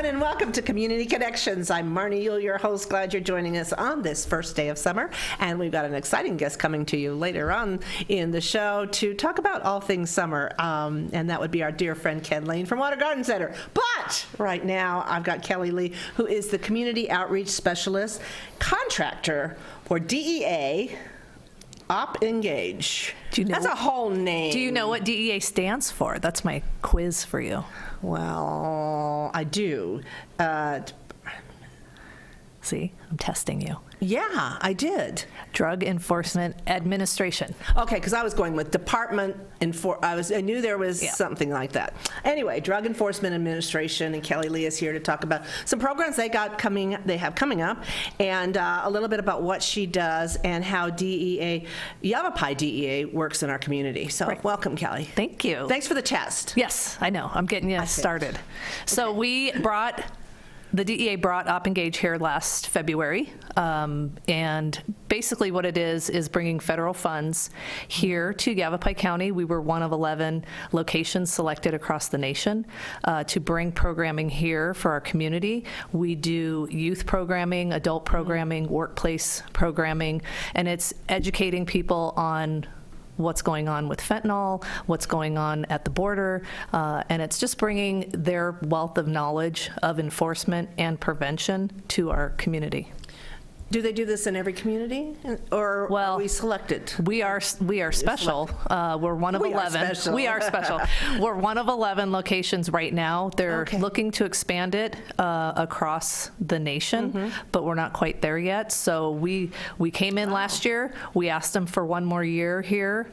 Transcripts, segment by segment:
and welcome to Community Connections. I'm Marnie Yule, your host. Glad you're joining us on this first day of summer. And we've got an exciting guest coming to you later on in the show to talk about all things summer. And that would be our dear friend Ken Lane from Water Garden Center. But right now, I've got Kelly Lee, who is the Community Outreach Specialist Contractor for DEA OpEngage. That's a whole name. Do you know what DEA stands for? That's my quiz for you. Well, I do. See, I'm testing you. Yeah, I did. Drug Enforcement Administration. Okay, because I was going with Department I knew there was something like that. Anyway, Drug Enforcement Administration, and Kelly Lee is here to talk about some programs they have coming up, and a little bit about what she does and how Yavapai DEA works in our community. So, welcome, Kelly. Thank you. Thanks for the test. Yes, I know. I'm getting you started. So the DEA brought OpEngage here last February, and basically what it is bringing federal funds here to Yavapai County. We were one of 11 locations selected across the nation to bring programming here for our community. We do youth programming, adult programming, workplace programming, and it's educating people on what's going on with fentanyl, what's going on at the border, and it's just bringing their wealth of knowledge of enforcement and prevention to our community. Do they do this in every community, or are we selected? We are special. We're one of 11. We are special. We're one of 11 locations right now. They're looking to expand it across the nation, but we're not quite there yet. So we came in last year. We asked them for one more year here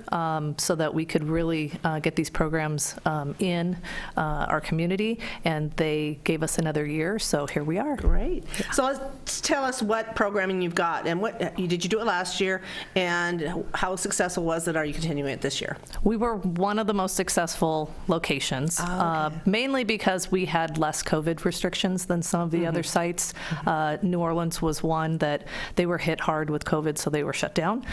so that we could really get these programs in our community, and they gave us another year. So here we are. Great. So let's tell us what programming you've got, and what did you do it last year, and how successful was it? Are you continuing it this year? We were one of the most successful locations, mainly because we had less COVID restrictions than some of the other sites. New Orleans was one that they were hit hard with COVID, so they were shut down.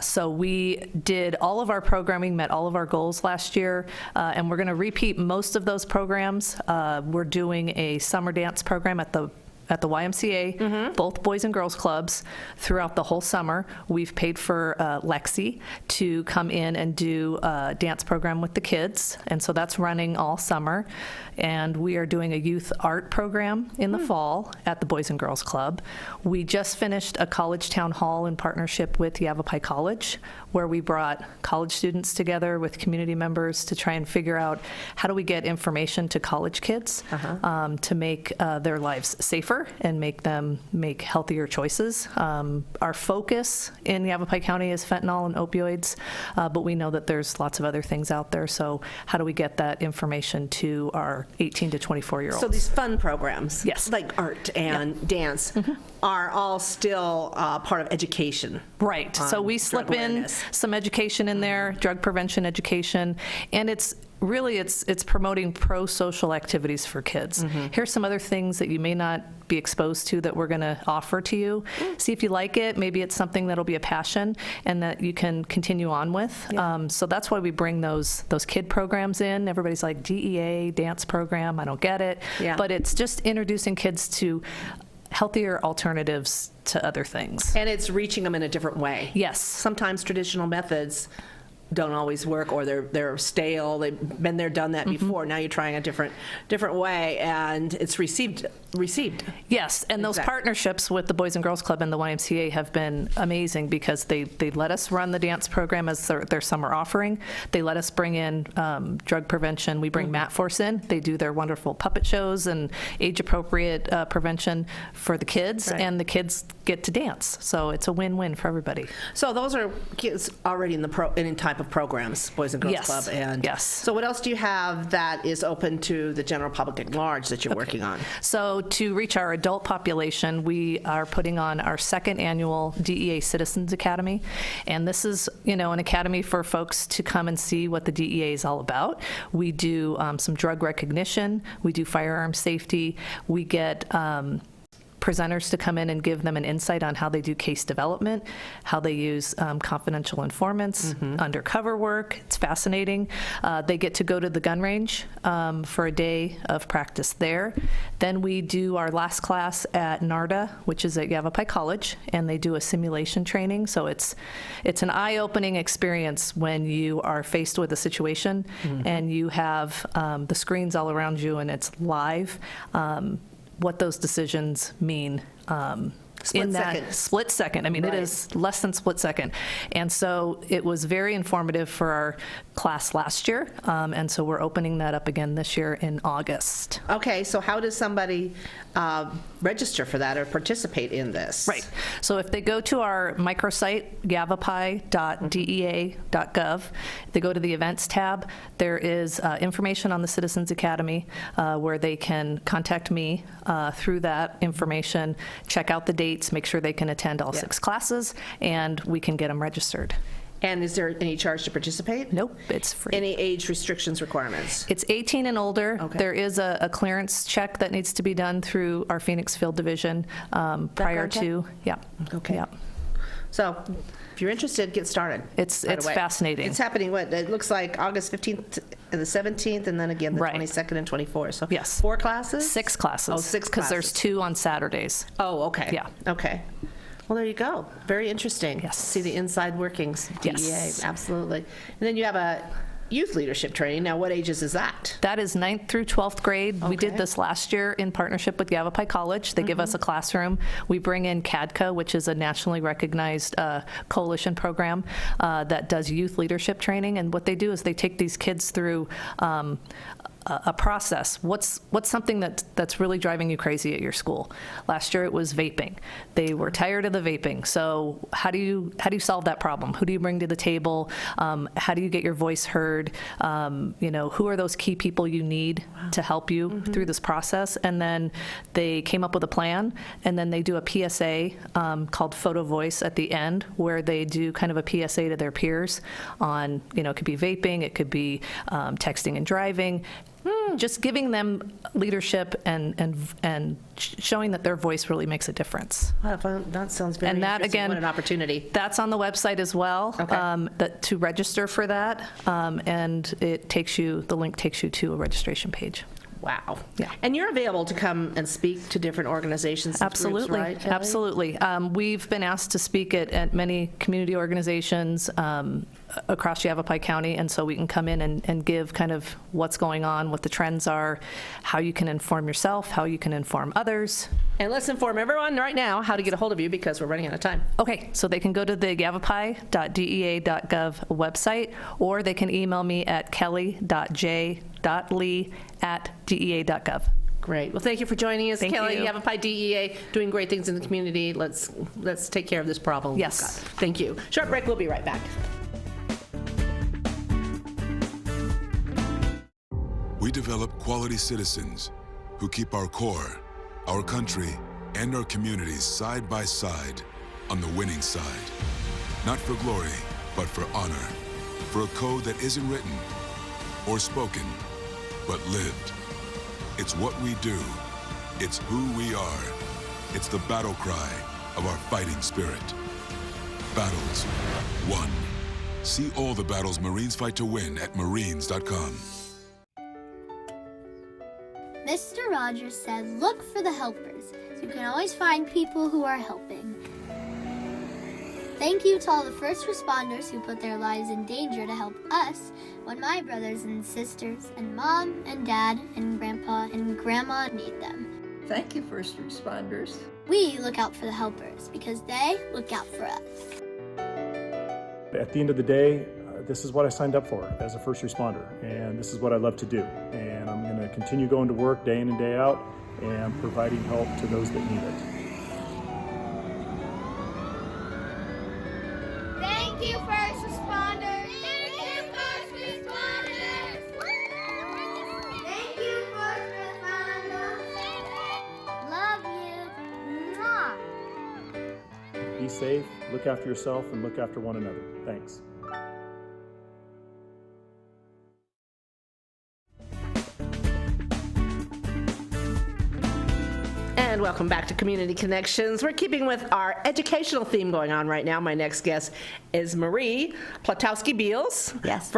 So we did all of our programming, met all of our goals last year, and we're going to repeat most of those programs. We're doing a summer dance program at the YMCA, both Boys and Girls Clubs, throughout the whole summer. We've paid for Lexi to come in and do a dance program with the kids, and so that's running all summer. And we are doing a youth art program in the fall at the Boys and Girls Club. We just finished a college town hall in partnership with Yavapai College, where we brought college students together with community members to try and figure out how do we get information to college kids to make their lives safer and make them make healthier choices. Our focus in Yavapai County is fentanyl and opioids, but we know that there's lots of other things out there. So how do we get that information to our 18 to 24-year-olds? So these fun programs, yes, like art and dance, are all still part of education. Right. So we slip in some education in there, drug prevention education, and it's promoting pro-social activities for kids. Here's some other things that you may not be exposed to that we're going to offer to you. See if you like it. Maybe it's something that'll be a passion and that you can continue on with. So that's why we bring those kid programs in. Everybody's like, DEA, dance program, I don't get it. But it's just introducing kids to healthier alternatives to other things. And it's reaching them in a different way. Yes. Sometimes traditional methods don't always work, or they're stale. They've been there, done that before. Now you're trying a different way, and it's received. Yes, and those partnerships with the Boys and Girls Club and the YMCA have been amazing because they let us run the dance program as their summer offering. They let us bring in drug prevention. We bring Mat Force in. They do their wonderful puppet shows and age-appropriate prevention for the kids, and the kids get to dance. So it's a win-win for everybody. So those are kids already in any type of programs, Boys and Girls Club. And so what else do you have that is open to the general public at large that you're working on? So to reach our adult population, we are putting on our second annual DEA Citizens Academy. And this is, an academy for folks to come and see what the DEA is all about. We do some drug recognition. We do firearm safety. We get presenters to come in and give them an insight on how they do case development, how they use confidential informants, undercover work. It's fascinating. They get to go to the gun range for a day of practice there. Then we do our last class at NARDA, which is at Yavapai College, and they do a simulation training. So it's an eye-opening experience when you are faced with a situation and you have the screens all around you and it's live. What those decisions mean in that second. split second. I mean, Right. it is less than split second. And so it was very informative for our class last year. And so we're opening that up again this year in August. Okay, so how does somebody register for that or participate in this? Right. So if they go to our microsite, yavapai.dea.gov, they go to the events tab, there is information on the Citizens Academy where they can contact me through that information, check out the dates, make sure they can attend all 6 classes, and we can get them registered. And is there any charge to participate? Nope, it's free. Any age restrictions, requirements? It's 18 and older. Okay. There is a clearance check that needs to be done through our Phoenix Field Division prior check? to, Okay. Yeah. So if you're interested, get started. It's right away. fascinating. It's happening, what, it looks like August 15th and the 17th, and then again the Right. 22nd and 24th. So Yes. 4 classes? 6 classes. Oh, 6 Because there's classes. 2 on Saturdays. Oh, okay. Yeah. Okay. Well, there you go. Very interesting. Yes. See the inside workings, DEA, Yes. absolutely. And then you have a youth leadership training. Now, what ages is that? That is 9th through 12th grade. We did Okay. this last year in partnership with Yavapai College. They give us a classroom. We bring in CADCA, which is a nationally recognized coalition program that does youth leadership training. And what they do is they take these kids through a process. What's something that's really driving you crazy at your school? Last year it was vaping. They were tired of the vaping. So how do you solve that problem? Who do you bring to the table? How do you get your voice heard? Who are those key people you need to help you through this process? And then they came up with a plan, and then they do a PSA called Photo Voice at the end, where they do kind of a PSA to their peers on, it could be vaping, it could be texting and driving. Just giving them leadership and showing that their voice really makes a difference. Wow, that sounds very And that, interesting. again, What an opportunity. That's on the website as well, Okay. to register for that, and the link takes you to a registration page. Wow. Yeah. And you're available to come and speak to different organizations and Absolutely, groups, right, Kelly? absolutely. We've been asked to speak at many community organizations across Yavapai County, and so we can come in and give kind of what's going on, what the trends are, how you can inform yourself, how you can inform others. And let's inform everyone right now how to get a hold of you because we're running out of time. Okay, so they can go to the yavapai.dea.gov website, or they can email me at kelly.j.lee@dea.gov. Great. Well, thank you for joining us, Thank Kelly. you. Yavapai DEA, doing great things in the community. Let's take care of this problem. we've Yes. got. Thank you. Short break. We'll be right back. We develop quality citizens who keep our core, our country, and our communities side by side on the winning side. Not for glory, but for honor. For a code that isn't written or spoken, but lived. It's what we do. It's who we are. It's the battle cry of our fighting spirit. Battles won. See all the battles Marines fight to win at marines.com. Mr. Rogers said, look for the helpers, so you can always find people who are helping. Thank you to all the first responders who put their lives in danger to help us when my brothers and sisters and mom and dad and grandpa and grandma need them. Thank you, first responders. We look out for the helpers because they look out for us. At the end of the day, this is what I signed up for as a first responder, and this is what I love to do. And I'm going to continue going to work day in and day out and providing help to those that need it. Thank you, first responders. Thank you, first responders. Thank you, first responders. Love you. Mwah. Be safe, look after yourself, and look after one another. Thanks. And Welcome back to Community Connections. We're keeping with our educational theme going on right now. My next guest is Marie Plotowski-Beals. Yes.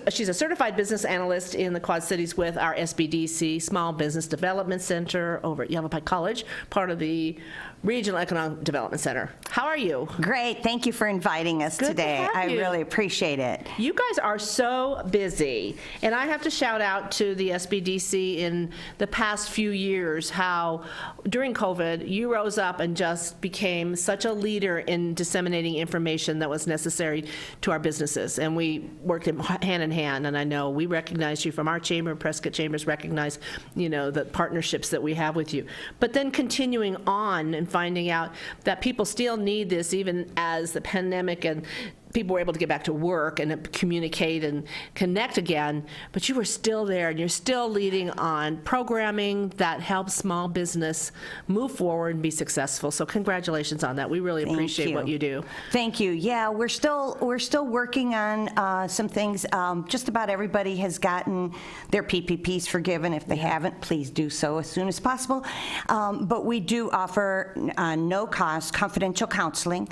She's a certified business analyst in the Quad Cities with our SBDC Small Business Development Center over at Yavapai College, part of the Regional Economic Development Center. How are you? Great. Thank you for inviting us Good to today. have I you. really appreciate it. You guys are so busy, and I have to shout out to the SBDC in the past few years how during COVID you rose up and just became such a leader in disseminating information that was necessary to our businesses, and we worked hand in hand. And I know we recognize you from our chamber, Prescott Chambers recognize, the partnerships that we have with you. But then continuing on and finding out that people still need this even as the pandemic and people were able to get back to work and communicate and connect again, but you were still there and you're still leading on programming that helps small business move forward and be successful. So congratulations on that. We really appreciate what you do. Thank you. Yeah, we're still working on some things. Just about everybody has gotten their PPPs forgiven. If they haven't, please do so as soon as possible. But we do offer no-cost confidential counseling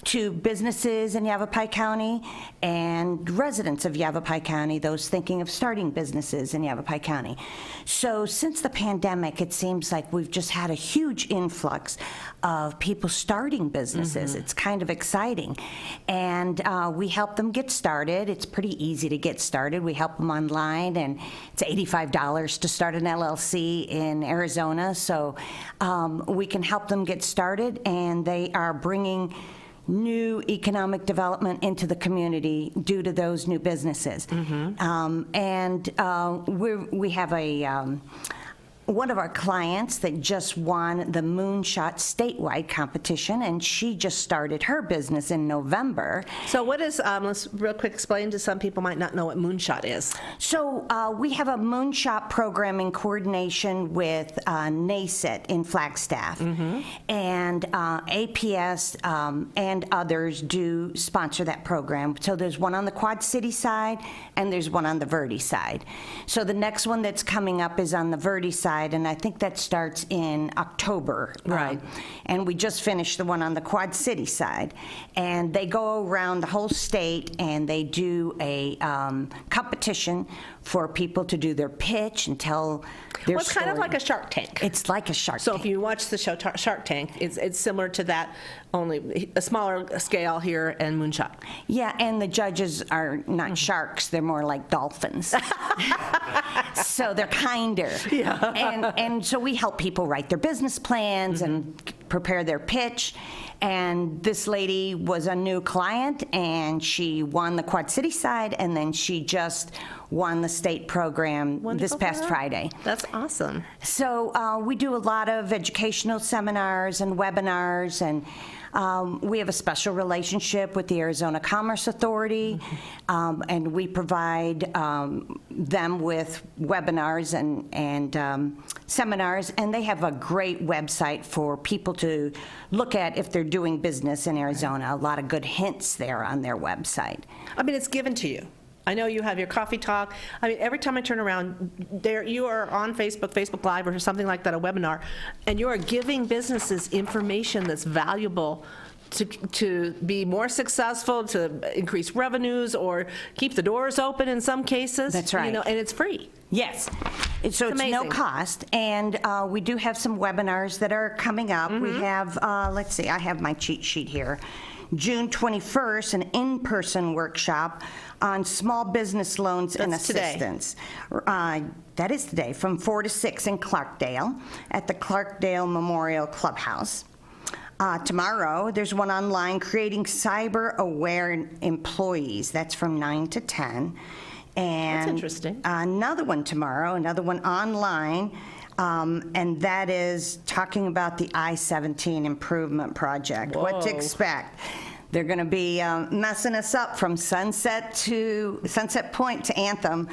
to businesses in Yavapai County and residents of Yavapai County, those thinking of starting businesses in Yavapai County. So since the pandemic, it seems like we've just had a huge influx of people starting businesses. It's kind of exciting. And we help them get started. It's pretty easy to get started. We help them online, and it's $85 to start an LLC in Arizona. So we can help them get started, and they are bringing new economic development into the community due to those new businesses. And we have one of our clients that just won the Moonshot statewide competition, and she just started her business in November. So what is, let's real quick explain to some people might not know what Moonshot is. So we have a Moonshot program in coordination with NACET in Flagstaff, and APS and others do sponsor that program. So there's one on the Quad City side, and there's one on the Verde side. So the next one that's coming up is on the Verde side, and I think that starts in October. Right. And we just finished the one on the Quad City side. And they go around the whole state, and they do a competition for people to do their pitch and tell their Well, it's story. kind of like a Shark Tank. It's like a Shark So Tank. if you watch the show Shark Tank, it's similar to that, only a smaller scale here and Moonshot. Yeah, and the judges are not sharks, they're more like dolphins. So they're kinder. And so we help people write their business plans and prepare their pitch. And this lady was a new client, and she won the Quad City side, and then she just won the state program this Wonderful past for her. Friday. That's awesome. So we do a lot of educational seminars and webinars, and we have a special relationship with the Arizona Commerce Authority, and we provide them with webinars and seminars, and they have a great website for people to look at if they're doing business in Arizona. A lot of good hints there on their website. I mean, it's given to you. I know you have your coffee talk. I mean, every time I turn around, there you are on Facebook Live or something like that, a webinar, and you are giving businesses information that's valuable to be more successful, to increase revenues, or keep the doors open in some cases. That's right. And it's free. Yes. So it's no amazing. cost, and we do have some webinars that are coming up. We have, let's see, I have my cheat sheet here. June 21st, an in-person workshop on small business loans and That's today. assistance. That is today, from 4 to 6 in Clarkdale at the Clarkdale Memorial Clubhouse. Tomorrow, there's one online, Creating Cyber-Aware Employees. That's from 9 to 10. And That's interesting. Another one tomorrow, another one online, and that is talking about the I-17 improvement project. What to Whoa. expect. They're going to be messing us up from Sunset Point to Anthem.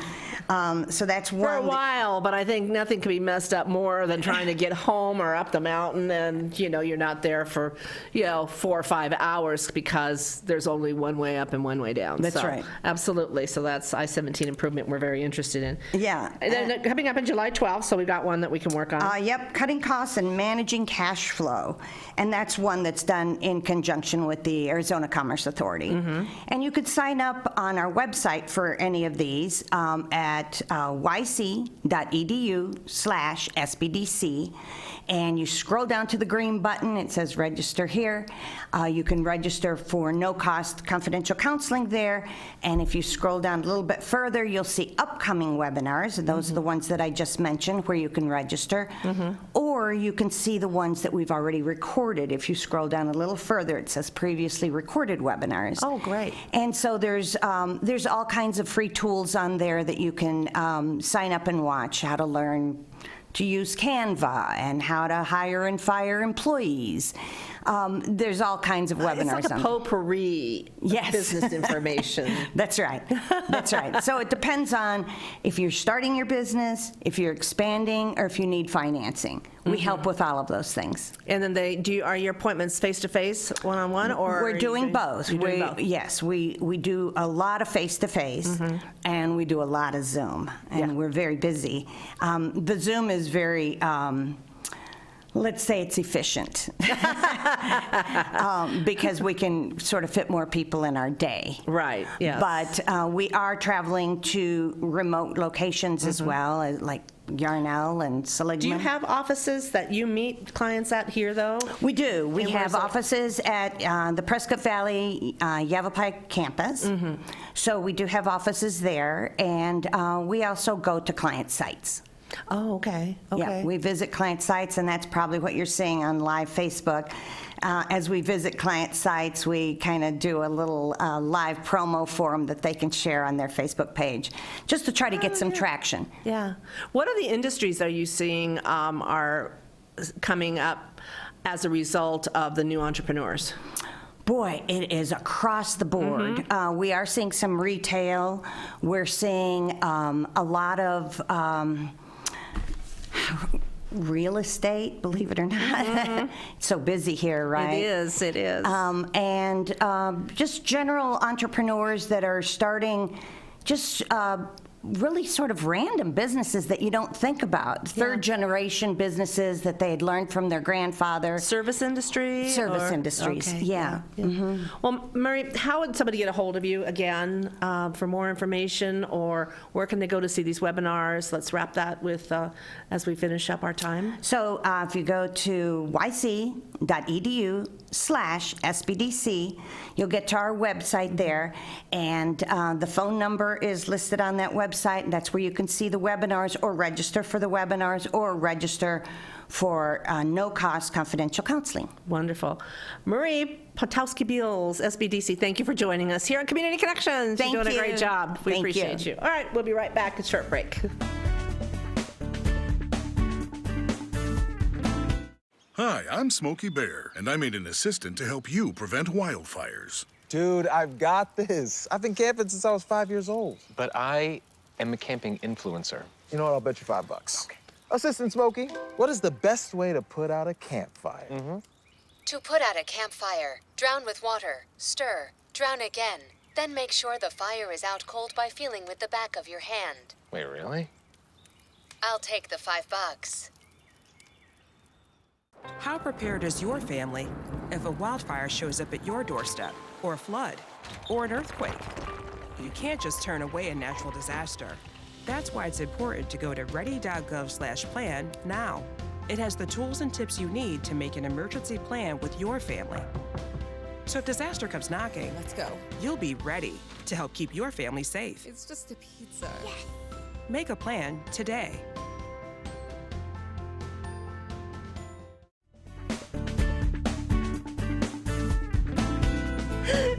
So that's one. For a while, but I think nothing can be messed up more than trying to get home or up the mountain, and you're not there for 4 or 5 hours because there's only one way up and one way down. That's So, right. Absolutely. So that's I-17 improvement we're very interested in. Yeah. And then coming up in July 12th, so we've got one that we can work on. Yep, cutting costs and managing cash flow. And that's one that's done in conjunction with the Arizona Commerce Authority. And you could sign up on our website for any of these at yc.edu/SBDC. And you scroll down to the green button, it says register here. You can register for no-cost confidential counseling there. And if you scroll down a little bit further, you'll see upcoming webinars. And those are the ones that I just mentioned where you can register. Or you can see the ones that we've already recorded. If you scroll down a little further, it says previously recorded webinars. Oh, great. And so there's all kinds of free tools on there that you can sign up and watch, how to learn to use Canva and how to hire and fire employees. There's all kinds of webinars. It's like a potpourri of Yes. business information. That's right. That's right. So it depends on if you're starting your business, if you're expanding, or if you need financing. We help with all of those things. And then are your appointments face-to-face, one-on-one, or? We're are you doing both. You're doing both. Yes, we do a lot of face-to-face, and we do a lot of Zoom, and we're very busy. The Zoom is very, let's say it's efficient, because we can sort of fit more people in our day. Right, yes. But we are traveling to remote locations as well, like Yarnell and Seligman. Do you have offices that you meet clients at here, though? We do. We And have where's that? offices at the Prescott Valley Yavapai campus. So we do have offices there, and we also go to client sites. Oh, okay, Yeah, we visit client sites, and that's probably what you're seeing on live Facebook. As we visit client sites, we kind of do a little live promo for them that they can share on their Facebook page, just to try to get some traction. Yeah. What are the industries are you seeing are coming up as a result of the new entrepreneurs? Boy, it is across the board. We are seeing some retail. We're seeing a lot of real estate, believe it or not. It's so busy here, right? It is. And just general entrepreneurs that are starting just really sort of random businesses that you don't think about. Third generation businesses that they had learned from their grandfather. Service industry? Service industries, Okay, yeah. Well, Murray, how would somebody get a hold of you again for more information, or where can they go to see these webinars? Let's wrap that with as we finish up our time. So if you go to yc.edu/SBDC, you'll get to our website there, and the phone number is listed on that website. That's where you can see the webinars or register for the webinars or register for no-cost confidential counseling. Wonderful. Marie Potowski-Beals, SBDC, thank you for joining us here on Community Connections. Thank You're doing a you. great job. We Thank appreciate you. you. All right, we'll be right back. A short break. Hi, I'm Smokey Bear, and I made an assistant to help you prevent wildfires. Dude, I've got this. I've been camping since I was 5 years old. But I am a camping influencer. You know what? I'll bet you $5. Okay. Assistant Smokey, what is the best way to put out a campfire? To put out a campfire, drown with water, stir, drown again. Then make sure the fire is out cold by feeling with the back of your hand. Wait, really? I'll take the $5. How prepared is your family if a wildfire shows up at your doorstep, or a flood, or an earthquake? You can't just turn away a natural disaster. That's why it's important to go to ready.gov/plan now. It has the tools and tips you need to make an emergency plan with your family. So if disaster comes knocking, Let's go. you'll be ready to help keep your family safe. It's just a pizza. Make a plan today.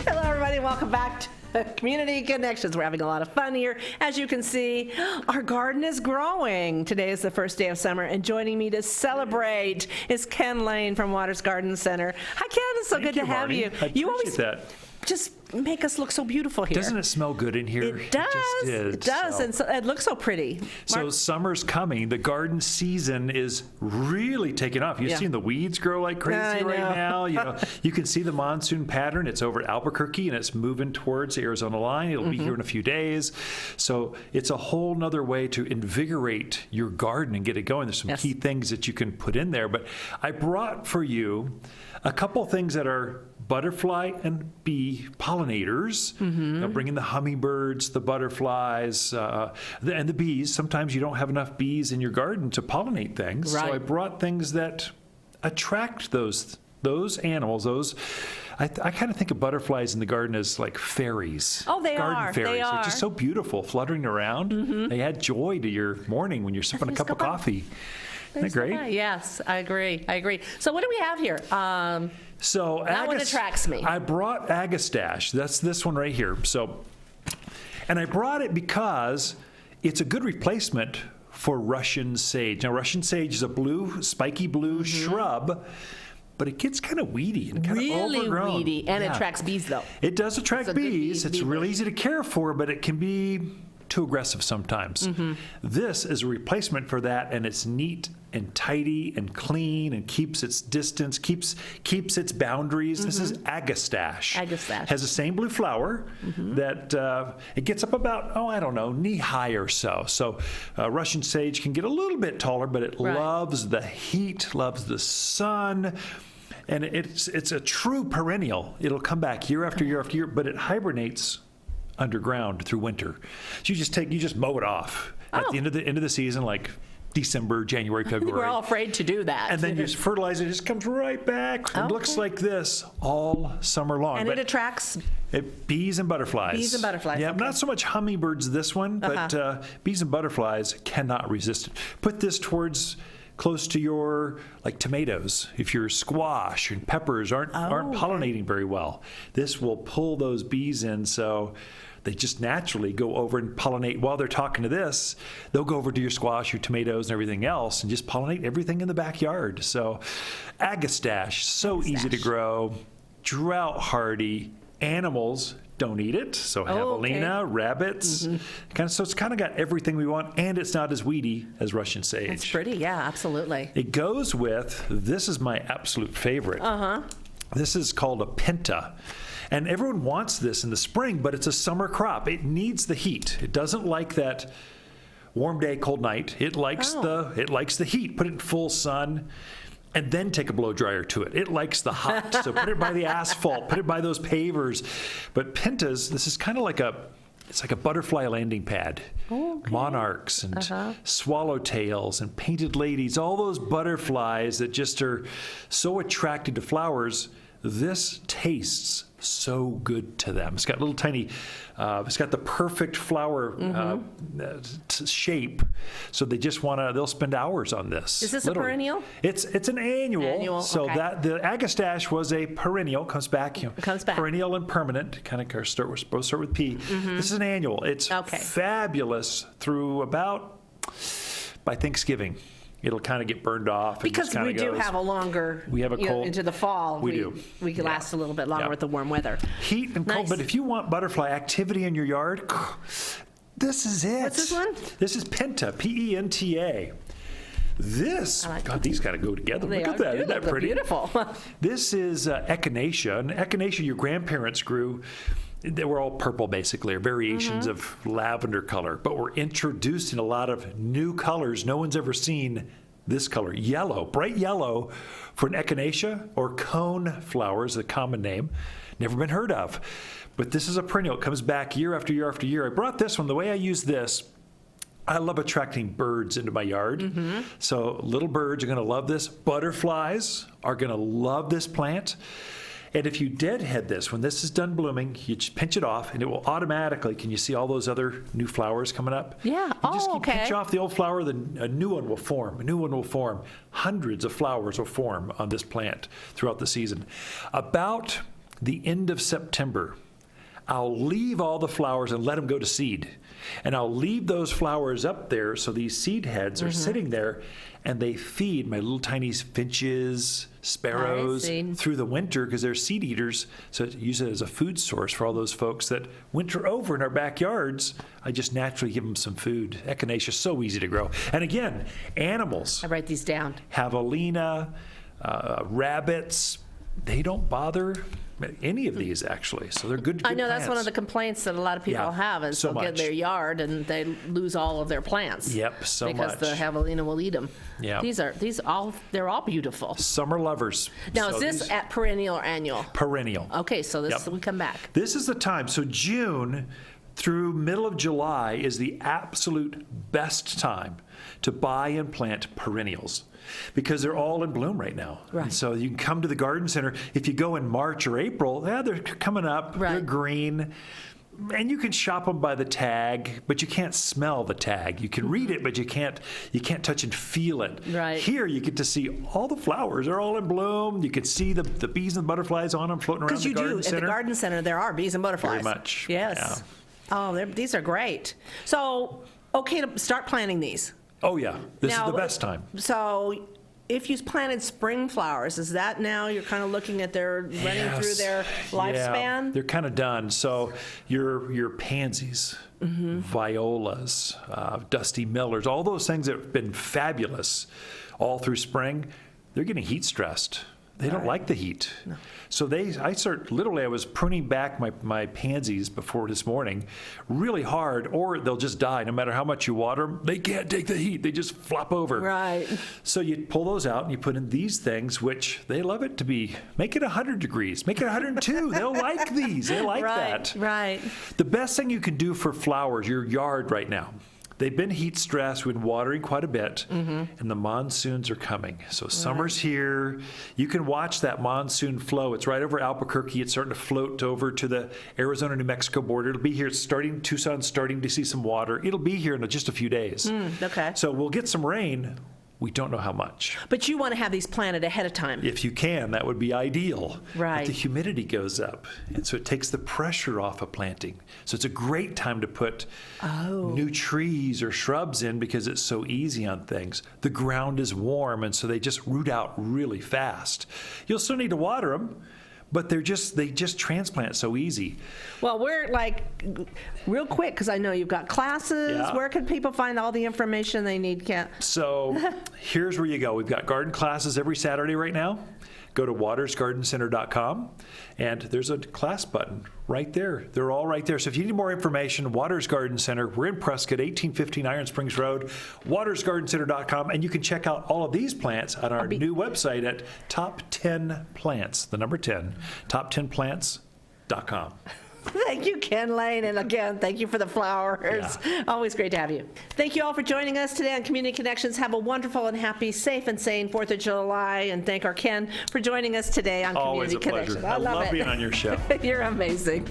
Hello, everybody. welcome back to Community Connections. We're having a lot of fun here. As you can see, our garden is growing. Today is the first day of summer, and joining me to celebrate is Ken Lane from Waters Garden Center. Hi, Ken. It's so good to have Marnie. you. I You always appreciate that. just make us look so beautiful here. Doesn't it smell good in here? It does. just is, It does, so. and so, it looks so pretty. So summer's coming. The garden season is really taking off. You've Yeah. seen the weeds grow like crazy I right know. now. You know, you can see the monsoon pattern. It's over at Albuquerque and it's moving towards the Arizona line. It'll be here in a few days. So it's a whole nother way to invigorate your garden and get it going. There's some Yes. key things that you can put in there. But I brought for you a couple things that are butterfly and bee pollinators. They'll bring in the hummingbirds, the butterflies, and the bees. Sometimes you don't have enough bees in your garden to pollinate things. So Right. I brought things that attract those animals. I kind of think of butterflies in the garden as like fairies. Oh, they garden are. fairies. They They're are. just so beautiful, fluttering around. They add joy to your morning when you're sipping a cup of coffee. Isn't that great? Yes, I agree. So what do we have here? So That one attracts me. I brought Agastache. That's this one right here. So, and I brought it because it's a good replacement for Russian sage. Now, Russian sage is a blue, spiky blue shrub, but it gets kind of weedy and kind of Really overgrown. weedy, and it Yeah. attracts bees, though. It does attract It's a good bees. bee It's really easy to care for, but it can be too aggressive sometimes. This is a replacement for that, and it's neat and tidy and clean and keeps its distance, keeps its boundaries. This is Agastache. Agastache. Has the same blue flower that it gets up about, I don't know, knee high or so. So Russian sage can get a little bit taller, but it Right. loves the heat, loves the sun. And it's a true perennial. It'll come back year after year after year, but it hibernates underground through winter. So you just mow it off at the end of the season, like December, January, February. We're all afraid to do that. And then you just fertilize it. It just comes right back. It looks like this all summer long. and But it attracts bees and butterflies. Bees and butterflies, Yeah, okay. not so much hummingbirds this one, but bees and butterflies cannot resist it. Put this towards close to your like tomatoes. If your squash and peppers aren't pollinating very well, this will pull those bees in. So they just naturally go over and pollinate. While they're talking to this, they'll go over to your squash, your tomatoes, and everything else, and just pollinate everything in the backyard. So Agastache, so easy to grow, drought hardy. Animals don't eat it, so javelina, rabbits. So it's kind of got everything we want, and it's not as weedy as Russian sage. It's pretty, yeah, absolutely. It goes with, this is my absolute favorite. This is called a Pinta. And everyone wants this in the spring, but it's a summer crop. It needs the heat. It doesn't like that warm day, cold night. It likes the heat. Put it in full sun and then take a blow dryer to it. It likes the hot. So put it by the asphalt, put it by those pavers. But Pintas, this is kind of like it's like a butterfly landing pad. Monarchs and swallowtails and painted ladies, all those butterflies that just are so attracted to flowers. This tastes so good to them. It's got little tiny, it's got the perfect flower shape. So they just they'll spend hours on this. Is this literally. a perennial? It's an annual. So okay. that the Agastache was a perennial, comes back. Comes back. Perennial and permanent, we're supposed to start with P. This is an annual. It's fabulous through about by Thanksgiving. It'll kind of get burned off. Because we do have a longer, we have a cold, into the fall. We do. We can last a little bit longer with the warm weather. Heat and cold, but if you want butterfly activity in your yard, this is it. What's this one? This is Penta, P-E-N-T-A. This, God, these got to go together. They Look at that. Isn't that pretty? Beautiful. This is echinacea. And echinacea, your grandparents grew. They were all purple, basically, or variations of lavender color. But we're introducing a lot of new colors. No one's ever seen this color, yellow, bright yellow, for an echinacea or cone flower is a common name. Never been heard of. But this is a perennial. It comes back year after year after year. I brought this one. The way I use this, I love attracting birds into my yard. So little birds are going to love this. Butterflies are going to love this plant. And if you deadhead this, when this is done blooming, you just pinch it off, and it will automatically, can you see all those other new flowers coming up? Yeah. You just pinch off the old flower, then a new one will form. A new one will form. Hundreds of flowers will form on this plant throughout the season. About the end of September, I'll leave all the flowers and let them go to seed. And I'll leave those flowers up there so these seed heads are sitting there, and they feed my little tiny finches, sparrows through the winter because they're seed eaters. So use it as a food source for all those folks that winter over in our backyards. I just naturally give them some food. Echinacea is so easy to grow. And again, animals. I write these down. Javelina, rabbits, they don't bother any of these actually. So they're good I know that's plants. one of the complaints that a lot of people Yeah, have is so they'll get in much. their yard and they lose all of their plants. Yep, so because much. the javelina will eat them. Yeah. They're all beautiful. Summer lovers. Now, So is this these- at perennial or annual? perennial? Okay, so this Yep. we come back. This is the time. So June through middle of July is the absolute best time to buy and plant perennials because they're all in bloom right now. Right. And so you can come to the garden center. If you go in March or April, they're coming up. Right. They're green. And you can shop them by the tag, but you can't smell the tag. You can read it, but you can't touch and feel it. Right. Here you get to see all the flowers. They're all in bloom. You can see the bees and butterflies on them floating around Because the you garden do, at center. the garden center, there are bees and butterflies. Very much, Yes. yeah. Oh, these are great. So, okay to start planting these. Oh yeah, this Now, is the best time. So, if you planted spring flowers, is that now you're kind of looking at their running through Yes. their Yeah, lifespan? they're kind of done. So your pansies, violas, dusty millers, all those things that have been fabulous all through spring, they're getting heat stressed. They don't like the heat. So I was pruning back my pansies before this morning really hard, or they'll just die. No matter how much you water them, they can't take the heat. They just flop over. Right. So you pull those out and you put in these things, which they love it to be, make it 100 degrees, make it 102. They'll like these. They like that. Right. The best thing you can do for flowers, your yard right now, they've been heat stressed, we've been watering quite a bit, and the monsoons are coming. So summer's here. You can watch that monsoon flow. It's right over Albuquerque. It's starting to float over to the Arizona-New Mexico border. It'll be here. It's starting, Tucson's starting to see some water. It'll be here in just a few days. Okay. So we'll get some rain. We don't know how much. But you want to have these planted ahead of time. If you can, that would be ideal. Right. But the humidity goes up, and so it takes the pressure off of planting. So it's a great time to put new trees or shrubs in because it's so easy on things. The ground is warm, and so they just root out really fast. You'll still need to water them, but they just transplant so easy. Well, we're like, real quick, because I know you've got classes. Yeah. Where can people find all the information they need, Kent? So here's where you go. We've got garden classes every Saturday right now. Go to watersgardencenter.com, and there's a class button right there. They're all right there. So if you need more information, Waters Garden Center, we're in Prescott, 1815 Iron Springs Road, watersgardencenter.com, and you can check out all of these plants on our new website at Top 10 Plants, the number 10, top10plants.com. Thank you, Ken Lane. And again, thank you for the flowers. Always great to have you. Thank you all for joining us today on Community Connections. Have a wonderful and happy, safe and sane 4th of July. And thank our Ken for joining us today on Always Community a pleasure. Connections. I love it. being on your show. You're amazing.